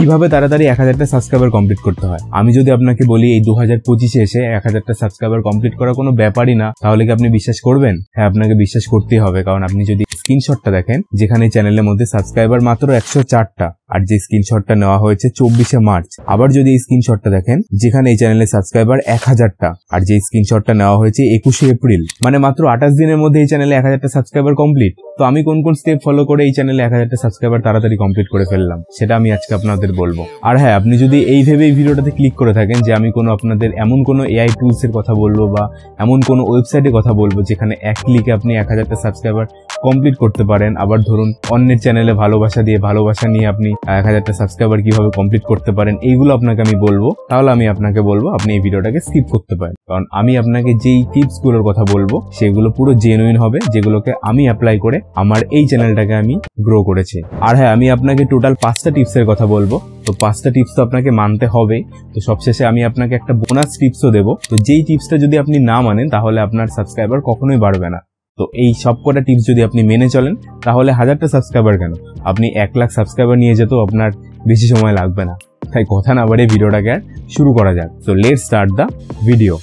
কিভাবে তাড়াতাড়ি 1000টা subscriber complete করতে হয়। আমি যদি আপনাকে বলি এই 2025-এ এসে 1000টা সাবস্ক্রাইবার কমপ্লিট করা কোনো ব্যাপারই না, তাহলে কি আপনি বিশ্বাস করবেন? হ্যাঁ, আপনাকে বিশ্বাস করতেই হবে, কারণ আপনি যদি স্ক্রিনশটটা দেখেন যেখানে চ্যানেলের মধ্যে সাবস্ক্রাইবার মাত্র 104টা, আর যে স্ক্রিনশটটা নেওয়া হয়েছে 24শে মার্চ। আবার যদি এই স্ক্রিনশটটা দেখেন যেখানে এই চ্যানেলের সাবস্ক্রাইবার 1000টা, আর যে স্ক্রিনশটটা নেওয়া হয়েছে 21শে এপ্রিল, মানে মাত্র 28 দিনের মধ্যে এই চ্যানেলে 1000টা সাবস্ক্রাইবার কমপ্লিট। তো আমি কোন কোন স্টেপ ফলো করে এই চ্যানেলে 1000টা সাবস্ক্রাইবার তাড়াতাড়ি কমপ্লিট করে ফেললাম সেটা আমি আজকে আপনাদের বলবো। আর হ্যাঁ, আপনি যদি এই ভেবে এই ভিডিওটাতে ক্লিক করে থাকেন যে আমি কোনো আপনাদের এমন কোনো এআই টুলস এর কথা বলবো বা এমন কোনো ওয়েবসাইটের কথা বলবো যেখানে এক ক্লিকে আপনি 1000টা সাবস্ক্রাইবার কমপ্লিট করতে পারেন, আবার ধরুন অন্যের চ্যানেলে ভালোবাসা নিয়ে আপনি 1000টা সাবস্ক্রাইবার কিভাবে কমপ্লিট করতে পারেন, এইগুলো আপনাকে আমি বলবো, তাহলে আমি আপনাকে বলবো আপনি এই ভিডিওটাকে স্কিপ করতে পারেন। কারণ আমি আপনাকে যেই টিপস গুলোর কথা বলবো সেগুলো পুরো জেনুইন হবে, যেগুলোকে আমি অ্যাপ্লাই করে আমার এই চ্যানেলটাকে আমি গ্রো করেছি। আর হ্যাঁ, আমি আপনাকে টোটাল 5টা টিপসের কথা বলবো, তো 5টা টিপস তো আপনাকে মানতে হবে। তো সবশেষে আমি আপনাকে একটা বোনাস টিপসও দেবো, তো যেই টিপসটা যদি আপনি না মানেন তাহলে আপনার সাবস্ক্রাইবার কখনোই বাড়বে না। তো এই সবকটা টিপস যদি আপনি মেনে চলেন তাহলে 1000টা সাবস্ক্রাইবার কেন, আপনি 1 লাখ সাবস্ক্রাইবার নিয়ে যেতেও আপনার বেশি সময় লাগবে না। তাই কথা না বাড়িয়ে ভিডিওটাকে শুরু করা যাক। তো লেটস স্টার্ট দ্য ভিডিও।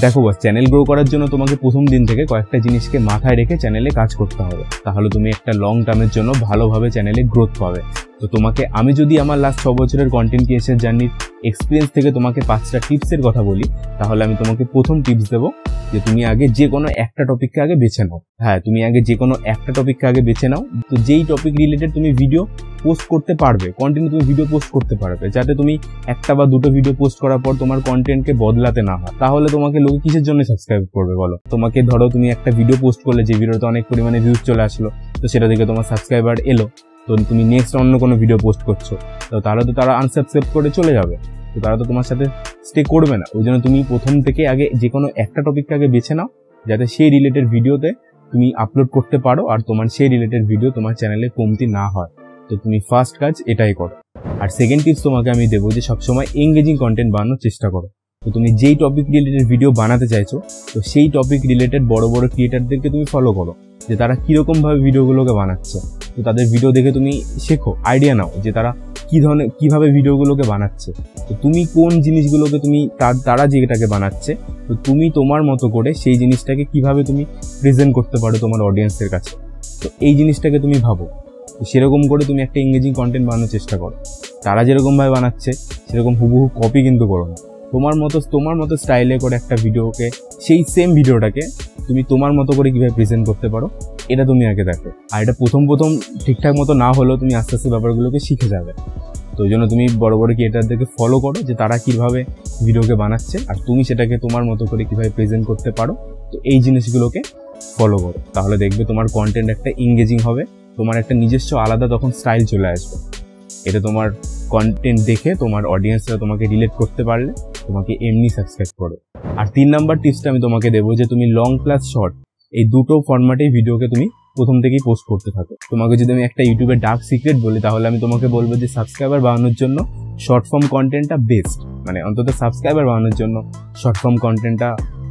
দেখো বস, চ্যানেল গ্রো করার জন্য তোমাকে প্রথম দিন থেকে কয়েকটা জিনিসকে মাথায় রেখে চ্যানেলে কাজ করতে হবে, তাহলে তুমি একটা লং টার্মের জন্য ভালোভাবে চ্যানেলে গ্রোথ পাবে। তো তোমাকে আমি যদি আমার লাস্ট 6 বছরের কন্টেন্ট ক্রিয়েশন জার্নির এক্সপিরিয়েন্স থেকে তোমাকে 5টা টিপসের কথা বলি, তাহলে আমি তোমাকে প্রথম টিপস দেবো যে তুমি আগে যে কোনো একটা টপিককে আগে বেছে নাও। হ্যাঁ, তুমি আগে যে কোনো একটা টপিককে আগে বেছে নাও, তো যেই টপিক রিলেটেড তুমি ভিডিও পোস্ট করতে পারবে, কন্টেন্ট তুমি ভিডিও পোস্ট করতে পারবে, যাতে তুমি একটা বা দুটো ভিডিও পোস্ট করার পর তোমার কন্টেন্টকে বদলাতে না হয়। তাহলে তোমাকে লোকে কিসের জন্য সাবস্ক্রাইব করবে বলো? তোমাকে ধরো তুমি একটা ভিডিও পোস্ট করলে, যে ভিডিওতে অনেক পরিমাণে ভিউজ চলে আসলো, তো সেটা দেখে তোমার সাবস্ক্রাইবার এলো, তো তুমি নেক্সট অন্য কোনো ভিডিও পোস্ট করছো, তো তাহলে তো তারা আনসাবস্ক্রাইব করে চলে যাবে, তো তারা তো তোমার সাথে স্টে করবে না। ওই জন্য তুমি প্রথম থেকে আগে যে কোনো একটা টপিককে আগে বেছে নাও, যাতে সেই রিলেটেড ভিডিওতে তুমি আপলোড করতে পারো আর তোমার সেই রিলেটেড ভিডিও তোমার চ্যানেলে কমতি না হয়। তো তুমি ফার্স্ট কাজ এটাই করো। আর সেকেন্ড টিপস তোমাকে আমি দেবো যে সবসময় এঙ্গেজিং কন্টেন্ট বানানোর চেষ্টা করো। তো তুমি যেই টপিক রিলেটেড ভিডিও বানাতে চাইছো, তো সেই টপিক রিলেটেড বড় বড় ক্রিয়েটারদেরকে তুমি ফলো করো, যে তারা কিরকম ভাবে ভিডিওগুলোকে বানাচ্ছে। তো তাদের ভিডিও দেখে তুমি শেখো, আইডিয়া নাও যে তারা কিভাবে ভিডিওগুলোকে বানাচ্ছে। তো তুমি কোন জিনিসগুলোকে তুমি তারা যেটাকে বানাচ্ছে, তো তুমি তোমার মতো করে সেই জিনিসটাকে কিভাবে তুমি প্রেজেন্ট করতে পারো তোমার অডিয়েন্সের কাছে, তো এই জিনিসটাকে তুমি ভাবো। তো সেরকম করে তুমি একটা এঙ্গেজিং কন্টেন্ট বানানোর চেষ্টা করো। তারা যেরকম ভাবে বানাচ্ছে সেরকম হুবহু কপি কিন্তু করো না, তোমার মতো স্টাইলে করে একটা ভিডিওকে, সেই সেম ভিডিওটাকে তুমি তোমার মতো করে কিভাবে প্রেজেন্ট করতে পারো, এটা তুমি আগে দেখো। আর এটা প্রথম ঠিকঠাক মতো না হলেও তুমি আস্তে আস্তে ব্যাপারগুলোকে শিখে যাবে। তো ওই জন্য তুমি বড় বড় ক্রিয়েটারদেরকে ফলো করো যে তারা কিভাবে ভিডিওকে বানাচ্ছে, আর তুমি সেটাকে তোমার মতো করে কিভাবে প্রেজেন্ট করতে পারো। তো এই জিনিসগুলোকে ফলো করো, তাহলে দেখবে তোমার কন্টেন্ট একটা এঙ্গেজিং হবে, তোমার একটা নিজস্ব আলাদা তখন স্টাইল চলে আসবে। এটা তোমার কন্টেন্ট দেখে তোমার অডিয়েন্সরা তোমাকে রিলেট করতে পারলে তোমাকে এমনি সাবস্ক্রাইব করো। আর 3 নাম্বার টিপসটা আমি তোমাকে দেবো যে তুমি লং প্লাস শর্ট, এই দুটো ফরম্যাটেই ভিডিওকে তুমি প্রথম থেকেই পোস্ট করতে থাকো। তোমাকে যদি আমি একটা ইউটিউবের ডার্ক সিক্রেট বলি, তাহলে আমি তোমাকে বলবো যে সাবস্ক্রাইবার বাড়ানোর জন্য শর্ট ফর্ম কন্টেন্টটা বেস্ট, মানে অন্তত সাবস্ক্রাইবার বাড়ানোর জন্য শর্ট ফর্ম কন্টেন্টটা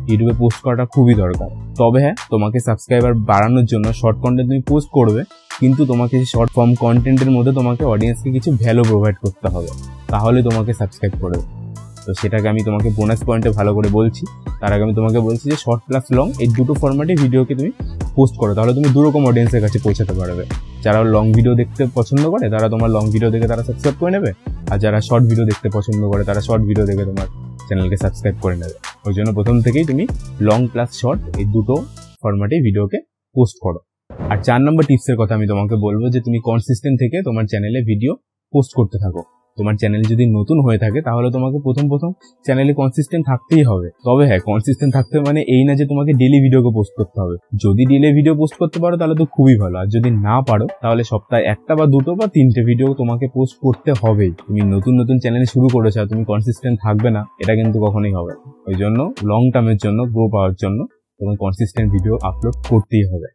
ইউটিউবে পোস্ট করাটা খুবই দরকার। তবে হ্যাঁ, তোমাকে সাবস্ক্রাইবার বাড়ানোর জন্য শর্ট কন্টেন্ট তুমি পোস্ট করবে, কিন্তু তোমাকে শর্ট ফর্ম কন্টেন্টের মধ্যে তোমাকে অডিয়েন্সকে কিছু ভ্যালু প্রোভাইড করতে হবে, তাহলে তোমাকে সাবস্ক্রাইব করবে। তো সেটাকে আমি তোমাকে বোনাস পয়েন্টে ভালো করে বলছি। তার আগে আমি তোমাকে বলছি যে শর্ট প্লাস লং এই দুটো ফরম্যাটে ভিডিওকে তুমি পোস্ট করো, তাহলে তুমি দুরকম অডিয়েন্সের কাছে পৌঁছাতে পারবে। যারা লং ভিডিও দেখতে পছন্দ করে তারা তোমার লং ভিডিও দেখে তারা সাবস্ক্রাইব করে নেবে, আর যারা শর্ট ভিডিও দেখতে পছন্দ করে তারা শর্ট ভিডিও দেখে তোমার চ্যানেলকে সাবস্ক্রাইব করে নেবে। ওই জন্য প্রথম থেকেই তুমি লং প্লাস শর্ট এই দুটো ফরম্যাটে ভিডিওকে পোস্ট করো। আর 4 নম্বর টিপসের কথা আমি তোমাকে বলবো যে তুমি কনসিস্টেন্ট থেকে তোমার চ্যানেলে ভিডিও পোস্ট করতে থাকো। তোমার চ্যানেল যদি নতুন হয়ে থাকে তাহলে তোমাকে প্রথম চ্যানেলে কনসিস্টেন্ট থাকতেই হবে। তবে হ্যাঁ, কনসিস্টেন্ট থাকতে মানে এই না যে তোমাকে ডেইলি ভিডিওকে পোস্ট করতে হবে। যদি ডেইলি ভিডিও পোস্ট করতে পারো তাহলে তো খুবই ভালো, আর যদি না পারো তাহলে সপ্তাহে 1টা বা 2টো বা 3টে ভিডিও তোমাকে পোস্ট করতে হবেই। তুমি নতুন চ্যানেল শুরু করেছো আর তুমি কনসিস্টেন্ট থাকবে না, এটা কিন্তু কখনোই হবে না। ওই জন্য লং টার্মের জন্য গ্রো পাওয়ার জন্য তোমাকে কনসিস্টেন্ট ভিডিও আপলোড করতেই হবে।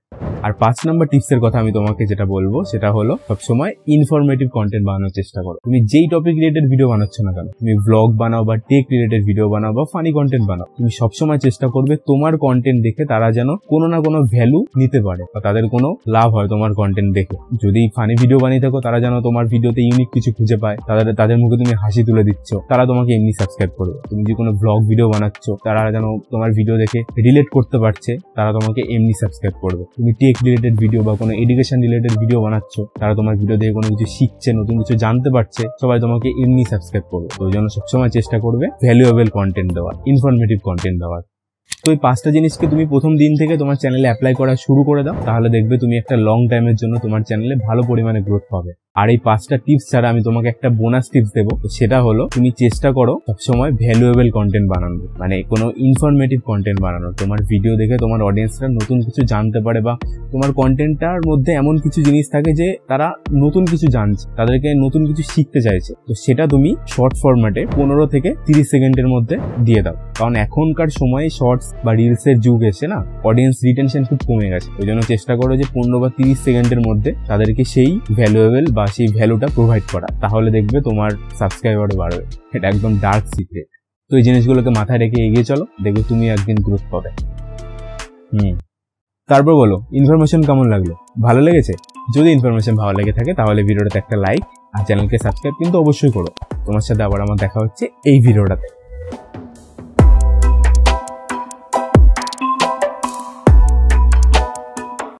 আর 5 নাম্বার টিপসের কথা আমি তোমাকে যেটা বলবো সেটা হলো সবসময় ইনফরমেটিভ কন্টেন্ট বানানোর চেষ্টা করো। তুমি যেই টপিক রিলেটেড ভিডিও বানাচ্ছ না কেন, তুমি ব্লগ বানাও বা টেক রিলেটেড ভিডিও বানাও বা ফানি কন্টেন্ট বানাও, তুমি সবসময় চেষ্টা করবে তোমার কন্টেন্ট দেখে তারা যেন কোনো না কোনো ভ্যালু নিতে পারে বা তাদের কোনো লাভ হয় তোমার কন্টেন্ট দেখে। যদি ফানি ভিডিও বানিয়ে থাকো তারা যেন তোমার ভিডিওতে ইউনিক কিছু খুঁজে পায়, তাদের মুখে তুমি হাসি তুলে দিচ্ছ, তারা তোমাকে এমনি সাবস্ক্রাইব করবে। তুমি যে কোনো ব্লগ ভিডিও বানাচ্ছ তারা যেন তোমার ভিডিও দেখে রিলেট করতে পারছে, তারা তোমাকে এমনি সাবস্ক্রাইব করবে। তুমি টেক রিলেটেড ভিডিও বা কোনো এডুকেশন রিলেটেড ভিডিও বানাচ্ছ, তারা তোমার ভিডিও দেখে কোনো কিছু শিখছে, নতুন কিছু জানতে পারছে, সবাই তোমাকে এমনি সাবস্ক্রাইব করবে। তো ওই জন্য সবসময় চেষ্টা করবে ভ্যালুয়েবল কন্টেন্ট দেওয়ার, ইনফরমেটিভ কন্টেন্ট দেওয়ার। তো এই 5টা জিনিসকে তুমি প্রথম দিন থেকে তোমার চ্যানেলে অ্যাপ্লাই করা শুরু করে দাও, তাহলে দেখবে তুমি একটা লং টাইমের জন্য তোমার চ্যানেলে ভালো পরিমাণে গ্রোথ পাবে। আর এই 5টা টিপস ছাড়া আমি তোমাকে একটা বোনাস টিপস দেবো, সেটা হলো তুমি চেষ্টা করো সবসময় ভ্যালুয়েবল কন্টেন্ট বানানোর, মানে কোনো ইনফরমেটিভ কন্টেন্ট বানানোর। তোমার ভিডিও দেখে তোমার অডিয়েন্সরা নতুন কিছু জানতে পারে বা তোমার কন্টেন্টটার মধ্যে এমন কিছু জিনিস থাকে যে তারা নতুন কিছু জানছে, তাদেরকে নতুন কিছু শিখতে চাইছে। তো সেটা তুমি শর্ট ফরম্যাটে 15 থেকে 30 সেকেন্ডের মধ্যে দিয়ে দাও, কারণ এখনকার সময়ে শর্টস বা রিলসের যুগ এসে না, অডিয়েন্স রিটেনশন খুব কমে গেছে। ওই জন্য চেষ্টা করো যে 15 বা 30 সেকেন্ডের মধ্যে তাদেরকে সেই ভ্যালুয়েবল বা সেই ভ্যালুটা প্রোভাইড করা, তাহলে দেখবে তোমার সাবস্ক্রাইবার বাড়বে। এটা একদম ডার্ক সিক্রেট। তো এই জিনিসগুলোকে মাথায় রেখে এগিয়ে চলো, দেখবে তুমি একদিন গ্রোথ পাবে। তারপর বলো ইনফরমেশন কেমন লাগলো, ভালো লেগেছে? যদি ইনফরমেশন ভালো লেগে থাকে তাহলে ভিডিওটাতে একটা লাইক আর চ্যানেলকে সাবস্ক্রাইব কিন্তু অবশ্যই করো। তোমার সাথে আবার আমার দেখা হচ্ছে এই ভিডিওটাতে।